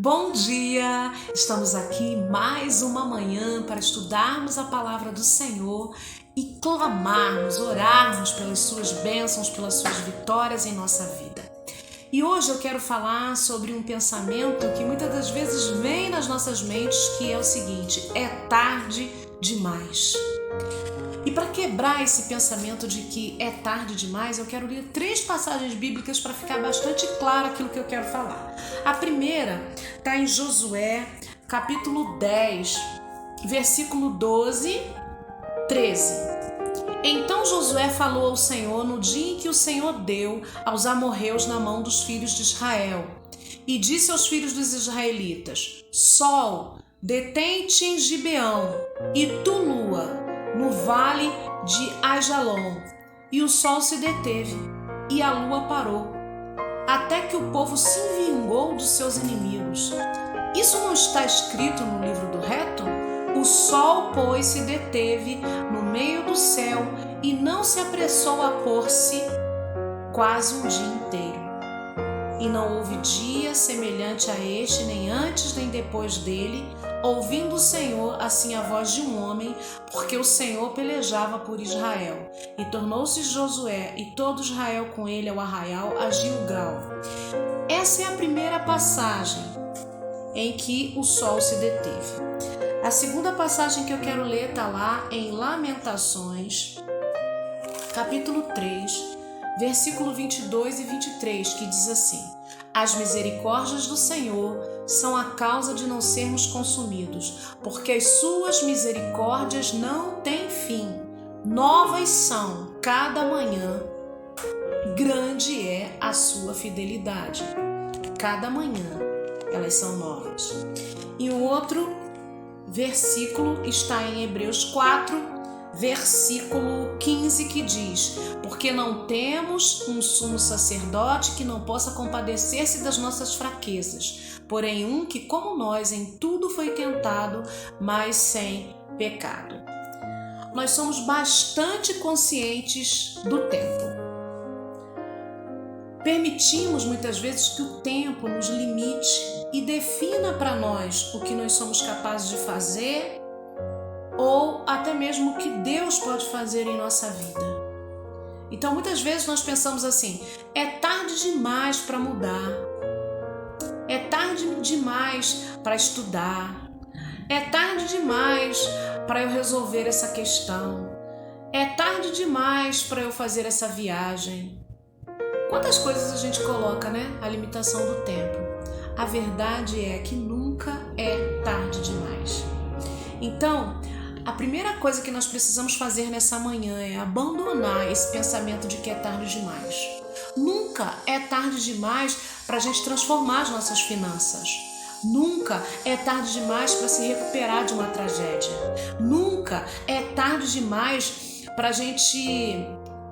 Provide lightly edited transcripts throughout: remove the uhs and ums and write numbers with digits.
Bom dia! Estamos aqui mais uma manhã para estudarmos a palavra do Senhor e clamarmos, orarmos pelas suas bênçãos, pelas suas vitórias em nossa vida. E hoje eu quero falar sobre um pensamento que muitas das vezes vem nas nossas mentes, que é o seguinte: é tarde demais. E para quebrar esse pensamento de que é tarde demais, eu quero ler 3 passagens bíblicas para ficar bastante claro aquilo que eu quero falar. A primeira está em Josué, capítulo 10, versículo 12, 13. Então Josué falou ao Senhor no dia em que o Senhor deu aos amorreus na mão dos filhos de Israel. E disse aos filhos dos israelitas: Sol, detém-te em Gibeão, e tu, lua, no vale de Aijalon. E o sol se deteve, e a lua parou, até que o povo se vingou dos seus inimigos. Isso não está escrito no livro do reto? O sol, pois, se deteve no meio do céu e não se apressou a pôr-se quase um dia inteiro. E não houve dia semelhante a este, nem antes nem depois dele, ouvindo o Senhor assim a voz de um homem, porque o Senhor pelejava por Israel. E tornou-se Josué e todo Israel com ele ao arraial a Gilgal. Essa é a primeira passagem em que o sol se deteve. A segunda passagem que eu quero ler está lá em Lamentações, capítulo 3, versículo 22 e 23, que diz assim: As misericórdias do Senhor são a causa de não sermos consumidos, porque as suas misericórdias não têm fim. Novas são cada manhã, grande é a sua fidelidade. Cada manhã elas são novas. E o outro versículo está em Hebreus 4, versículo 15, que diz: Porque não temos um sumo sacerdote que não possa compadecer-se das nossas fraquezas, porém um que, como nós, em tudo foi tentado, mas sem pecado. Nós somos bastante conscientes do tempo. Permitimos muitas vezes que o tempo nos limite e defina para nós o que nós somos capazes de fazer ou até mesmo o que Deus pode fazer em nossa vida. Então muitas vezes nós pensamos assim: é tarde demais para mudar, é tarde demais para estudar, é tarde demais para eu resolver essa questão, é tarde demais para eu fazer essa viagem. Quantas coisas a gente coloca, né? A limitação do tempo. A verdade é que nunca é tarde demais. Então, a primeira coisa que nós precisamos fazer nessa manhã é abandonar esse pensamento de que é tarde demais. Nunca é tarde demais para a gente transformar as nossas finanças. Nunca é tarde demais para se recuperar de uma tragédia. Nunca é tarde demais para a gente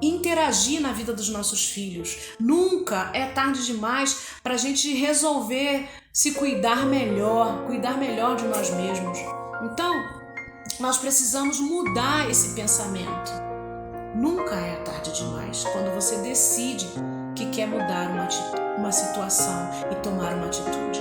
interagir na vida dos nossos filhos. Nunca é tarde demais para a gente resolver se cuidar melhor de nós mesmos. Então, nós precisamos mudar esse pensamento. Nunca é tarde demais quando você decide que quer mudar uma situação e tomar uma atitude.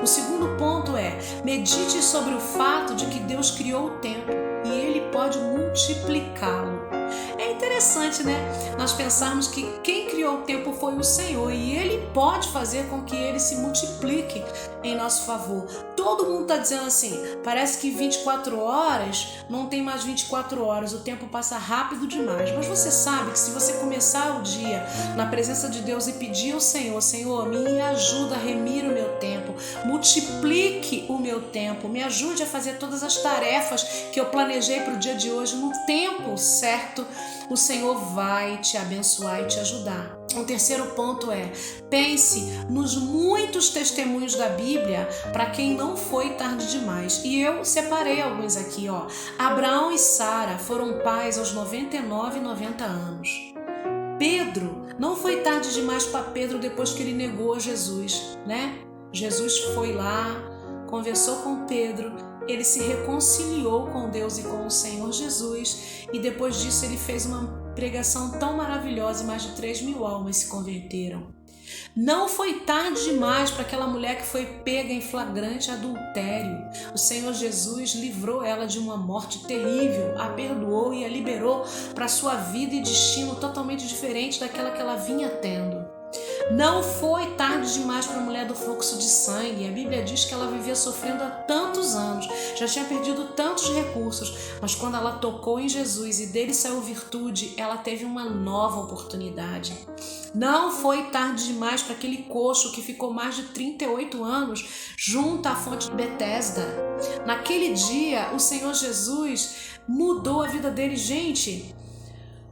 O segundo ponto é: medite sobre o fato de que Deus criou o tempo e Ele pode multiplicá-lo. É interessante, né? Nós pensarmos que quem criou o tempo foi o Senhor e Ele pode fazer com que ele se multiplique em nosso favor. Todo mundo está dizendo assim: parece que 24 horas não tem mais 24 horas, o tempo passa rápido demais. Mas você sabe que se você começar o dia na presença de Deus e pedir ao Senhor: Senhor, me ajuda a remir o meu tempo, multiplique o meu tempo, me ajude a fazer todas as tarefas que eu planejei para o dia de hoje no tempo certo, o Senhor vai te abençoar e te ajudar. O terceiro ponto é: pense nos muitos testemunhos da Bíblia para quem não foi tarde demais. E eu separei alguns aqui, ó. Abraão e Sara foram pais aos 99 e 90 anos. Pedro, não foi tarde demais para Pedro depois que ele negou a Jesus, né? Jesus foi lá, conversou com Pedro, ele se reconciliou com Deus e com o Senhor Jesus, e depois disso ele fez uma pregação tão maravilhosa e mais de 3.000 almas se converteram. Não foi tarde demais para aquela mulher que foi pega em flagrante adultério. O Senhor Jesus livrou ela de uma morte terrível, a perdoou e a liberou para sua vida e destino totalmente diferente daquela que ela vinha tendo. Não foi tarde demais para a mulher do fluxo de sangue. A Bíblia diz que ela vivia sofrendo há tantos anos, já tinha perdido tantos recursos, mas quando ela tocou em Jesus e dele saiu virtude, ela teve uma nova oportunidade. Não foi tarde demais para aquele coxo que ficou mais de 38 anos junto à fonte de Betesda. Naquele dia, o Senhor Jesus mudou a vida dele. Gente,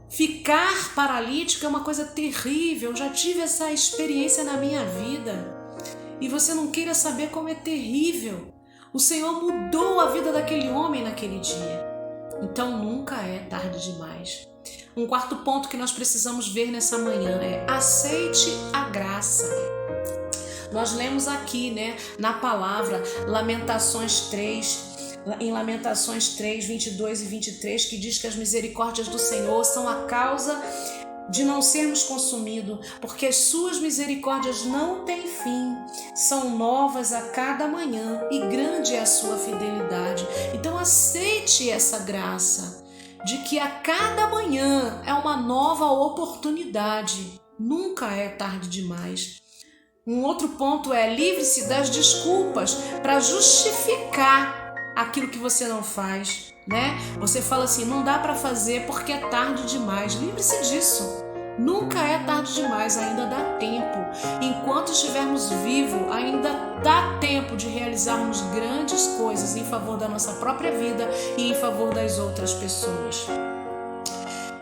ficar paralítico é uma coisa terrível. Eu já tive essa experiência na minha vida. E você não queira saber como é terrível. O Senhor mudou a vida daquele homem naquele dia. Então nunca é tarde demais. Um quarto ponto que nós precisamos ver nessa manhã é: aceite a graça. Nós lemos aqui, na palavra Lamentações 3, em Lamentações 3, 22 e 23, que diz que as misericórdias do Senhor são a causa de não sermos consumidos, porque as suas misericórdias não têm fim, são novas a cada manhã e grande é a sua fidelidade. Então aceite essa graça de que a cada manhã é uma nova oportunidade, nunca é tarde demais. Um outro ponto é: livre-se das desculpas para justificar aquilo que você não faz, Você fala assim: não dá para fazer porque é tarde demais. Livre-se disso. Nunca é tarde demais, ainda dá tempo. Enquanto estivermos vivos, ainda dá tempo de realizarmos grandes coisas em favor da nossa própria vida e em favor das outras pessoas.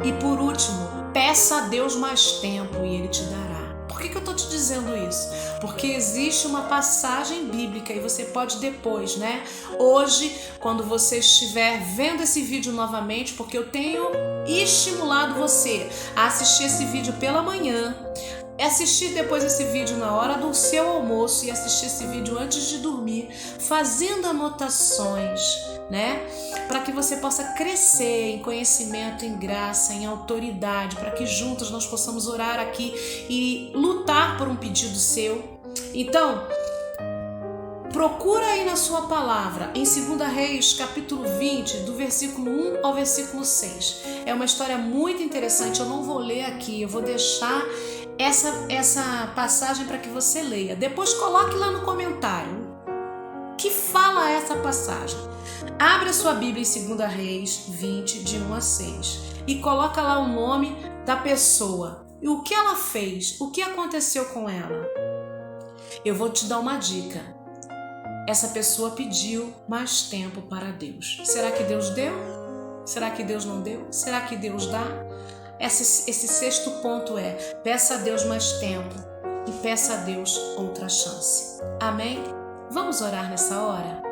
E por último, peça a Deus mais tempo e Ele te dará. Por que eu estou te dizendo isso? Porque existe uma passagem bíblica e você pode depois, hoje, quando você estiver vendo esse vídeo novamente, porque eu tenho estimulado você a assistir esse vídeo pela manhã, assistir depois esse vídeo na hora do seu almoço e assistir esse vídeo antes de dormir, fazendo anotações, para que você possa crescer em conhecimento, em graça, em autoridade, para que juntos nós possamos orar aqui e lutar por um pedido seu. Então, procura aí na sua palavra, em 2 Reis, capítulo 20, do versículo 1 ao versículo 6. É uma história muito interessante, eu não vou ler aqui, eu vou deixar essa passagem para que você leia. Depois coloque lá no comentário que fala essa passagem. Abre a sua Bíblia em 2 Reis 20, de 1 a 6 e coloca lá o nome da pessoa e o que ela fez, o que aconteceu com ela. Eu vou te dar uma dica. Essa pessoa pediu mais tempo para Deus. Será que Deus deu? Será que Deus não deu? Será que Deus dá? Esse sexto ponto é: peça a Deus mais tempo e peça a Deus outra chance. Amém? Vamos orar nessa hora?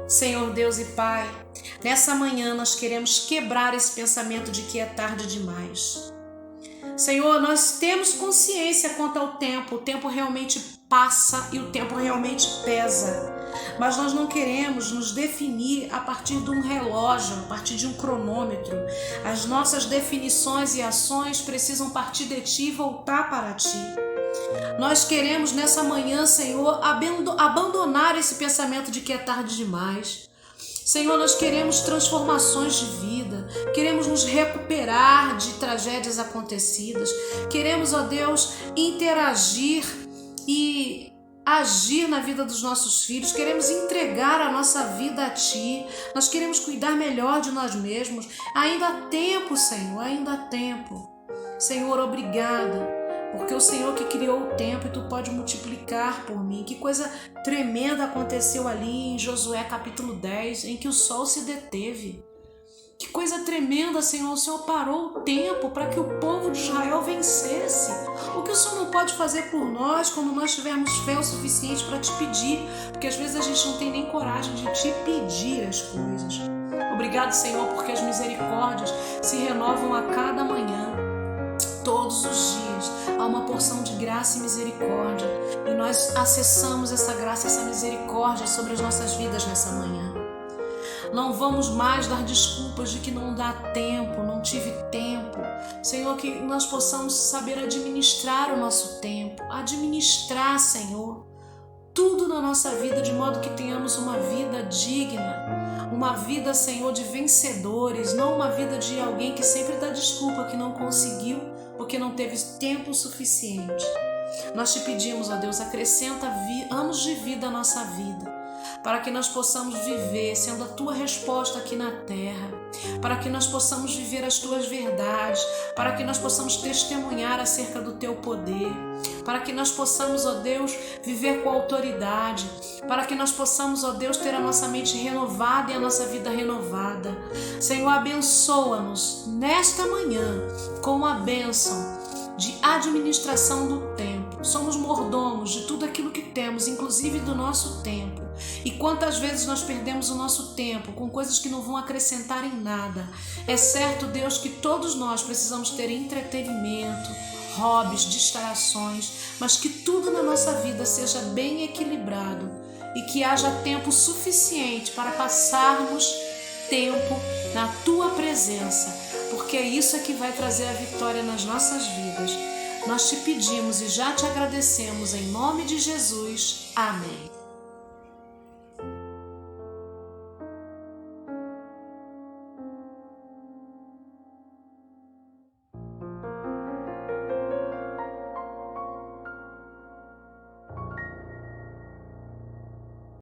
Senhor Deus e Pai, nessa manhã nós queremos quebrar esse pensamento de que é tarde demais. Senhor, nós temos consciência quanto ao tempo. O tempo realmente passa e o tempo realmente pesa. Mas nós não queremos nos definir a partir de um relógio, a partir de um cronômetro. As nossas definições e ações precisam partir de Ti e voltar para Ti. Nós queremos nessa manhã, Senhor, abandonar esse pensamento de que é tarde demais. Senhor, nós queremos transformações de vida, queremos nos recuperar de tragédias acontecidas, queremos, ó Deus, interagir e agir na vida dos nossos filhos, queremos entregar a nossa vida a Ti, nós queremos cuidar melhor de nós mesmos. Ainda há tempo, Senhor, ainda há tempo. Senhor, obrigada. Porque o Senhor que criou o tempo e Tu pode multiplicar por mim. Que coisa tremenda aconteceu ali em Josué capítulo 10, em que o sol se deteve. Que coisa tremenda, Senhor. O Senhor parou o tempo para que o povo de Israel vencesse. O que o Senhor não pode fazer por nós quando nós tivermos fé o suficiente para Te pedir? Porque às vezes a gente não tem nem coragem de Te pedir as coisas. Obrigado, Senhor, porque as misericórdias se renovam a cada manhã. Todos os dias há uma porção de graça e misericórdia e nós acessamos essa graça, essa misericórdia sobre as nossas vidas nessa manhã. Não vamos mais dar desculpas de que não dá tempo, não tive tempo. Senhor, que nós possamos saber administrar o nosso tempo, administrar, Senhor, tudo na nossa vida, de modo que tenhamos uma vida digna, uma vida, Senhor, de vencedores, não uma vida de alguém que sempre dá desculpa que não conseguiu, porque não teve tempo suficiente. Nós te pedimos, ó Deus, acrescenta anos de vida à nossa vida, para que nós possamos viver sendo a Tua resposta aqui na terra, para que nós possamos viver as Tuas verdades, para que nós possamos testemunhar acerca do Teu poder, para que nós possamos, ó Deus, viver com autoridade, para que nós possamos, ó Deus, ter a nossa mente renovada e a nossa vida renovada. Senhor, abençoa-nos nesta manhã com a bênção de administração do tempo. Somos mordomos de tudo aquilo que temos, inclusive do nosso tempo. E quantas vezes nós perdemos o nosso tempo com coisas que não vão acrescentar em nada. É certo, Deus, que todos nós precisamos ter entretenimento, hobbies, distrações, mas que tudo na nossa vida seja bem equilibrado e que haja tempo suficiente para passarmos tempo na Tua presença, porque é isso que vai trazer a vitória nas nossas vidas. Nós te pedimos e já te agradecemos em nome de Jesus. Amém.